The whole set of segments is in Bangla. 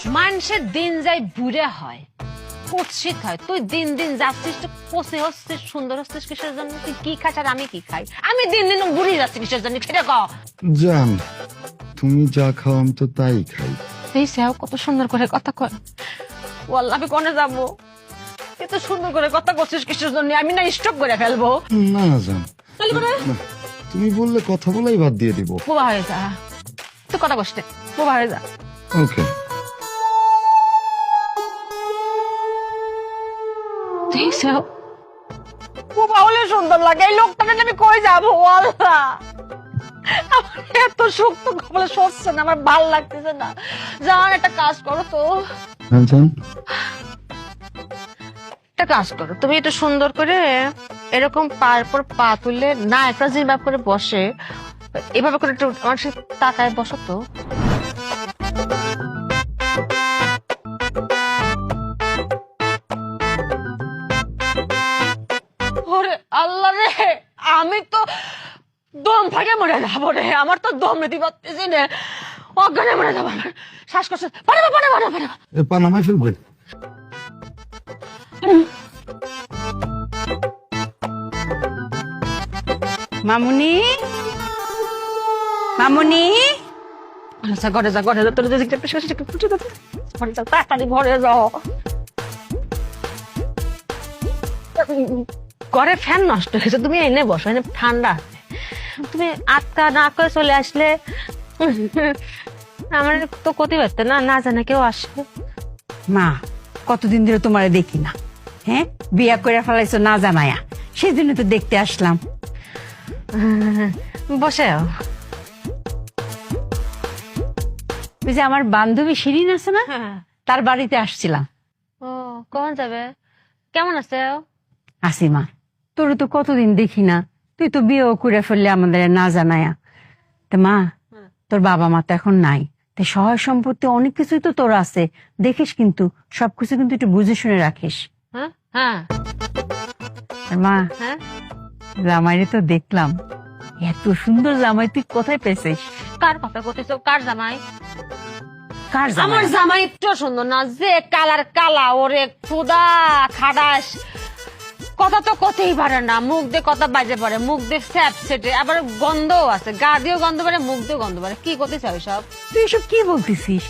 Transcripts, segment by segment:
মানুষের দিন যাই বুড়ে হয়, কুৎসিত হয়। তুই দিন দিন যাচ্ছিস, কষে হচ্ছিস, সুন্দর হচ্ছিস কিসের জন্য? তুই কি খাস আর আমি কি খাই? আমি দিন দিন বুড়ি যাচ্ছি কিসের জন্য সেটা ক। জান, তুমি যা খাও আমি তো তাই খাই। এই সেও কত সুন্দর করে কথা কয়। ও আল্লাহ, আমি কোনে যাবো? এত সুন্দর করে কথা করছিস কিসের জন্য? আমি না স্টপ করে ফেলবো। না জান, না, তুমি বললে কথা বলাই বাদ দিয়ে দিব। বোবা হয়ে যা, তুই কথা কষ্ট বোবা হয়ে যা। ওকে। বোবা হলে সুন্দর লাগে। এই লোকটাকে আমি কই যাবো আল্লাহ? আমার এত শক্ত কপালে সরছে না, আমার ভাল লাগতেছে না। জান, একটা কাজ করো তো। হ্যাঁ জান। একটা কাজ করো, তুমি একটু সুন্দর করে এরকম পায়ের পর পা তুলে না একটা যেভাবে করে বসে, এভাবে করে একটু আমার সাথে তাকায় বসো তো। ওরে আল্লাহ রে, আমি তো দম ফাঁকে মরে যাবো রে। আমার তো দম নিতে পারতেছি না, অজ্ঞানে মরে যাবো। আমার শ্বাস করছে, পানামা পানামা পানামা। পানামায় ফেলবে। মামুনি, মামুনি, আচ্ছা, ঘরে যা, ঘরে যা, তোর ঘরে যাও, তাড়াতাড়ি ঘরে যাও। ঘরে ফ্যান নষ্ট হয়েছে, তুমি এনে বসো, এনে ঠান্ডা আছে। তুমি আটকা না করে চলে আসলে আমার তো ক্ষতি হচ্ছে না, না জানে কেউ আসবে। মা কতদিন ধরে তোমারে দেখি না, হ্যাঁ বিয়া করে ফেলাইছো না জানায়া, সেই জন্য তো দেখতে আসলাম। বসে ওই যে আমার বান্ধবী শিরিন আছে না, হ্যাঁ। তার বাড়িতে আসছিলাম। ও, কখন যাবে? কেমন আছে? আসি মা, তোর তো কতদিন দেখি না, তুই তো বিয়েও করে ফেললে আমাদের না জানায়া। তা মা, তোর বাবা মা তো এখন নাই, তাই সহায় সম্পত্তি অনেক কিছুই তো তোর আছে, দেখিস কিন্তু সবকিছু কিন্তু একটু বুঝে শুনে রাখিস। হ্যাঁ হ্যাঁ আর মা, হ্যাঁ। জামাইরে তো দেখলাম, এত সুন্দর জামাই তুই কোথায় পেয়েছিস? কার কথা কইতেছো? কার জামাই? কার আমার জামাই? জামাই একটু সুন্দর না, যে কালার কালা, ওরে খুদা খাডাস, কথা তো কতেই পারে না, মুখ দিয়ে কথা বাজে পড়ে, মুখ দিয়ে স্যাপ সেটে, আবার গন্ধও আছে, গা দিয়েও গন্ধ পারে, মুখ দিয়েও গন্ধ পারে। কি করতে চাও সব? তুই এসব কি বলতেছিস?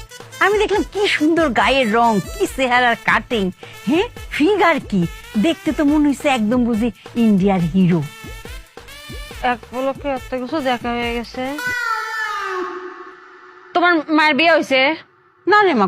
আমি দেখলাম কি সুন্দর গায়ের রং, কি চেহারার কাটিং, হ্যাঁ ফিগার কি, দেখতে তো মনে হচ্ছে একদম বুঝি ইন্ডিয়ার হিরো। এক পলকে এত কিছু দেখা হয়ে গেছে। তোমার মায়ের বিয়ে হয়েছে? না রে মা,